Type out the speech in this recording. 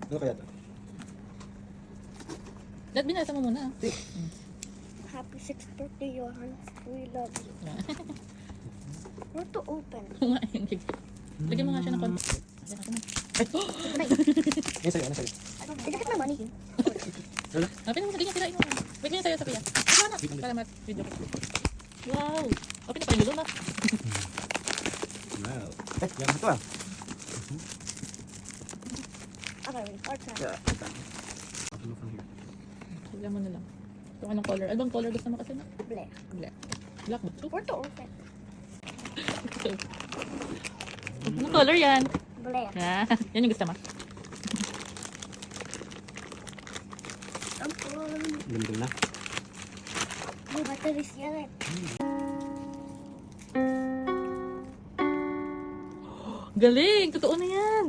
Ano kaya to? Dad, binasa mo muna. Happy 6th birthday, Johan. We love you. Where to open? Lagyan mo nga siya ng konti. Yan sa'yo, ano sa'yo? Is it my money? Open mo, lagyan niya sila. Wait mo yan sa'yo, Sophia. Ito na. Para mat-video ko. Wow! Open na pa yung gulo na. Wow. Yan ito ah. Okay, start na. Yeah. Open mo from here. Lagyan mo na lang. Kung anong color. Albang color gusto mo kasi na? Black. Black. Black ba? So, Where to open? anong color yan? Black. Ah, yan yung gusto mo. Ganda na. May batteries yan. Galing! Totoo na yan!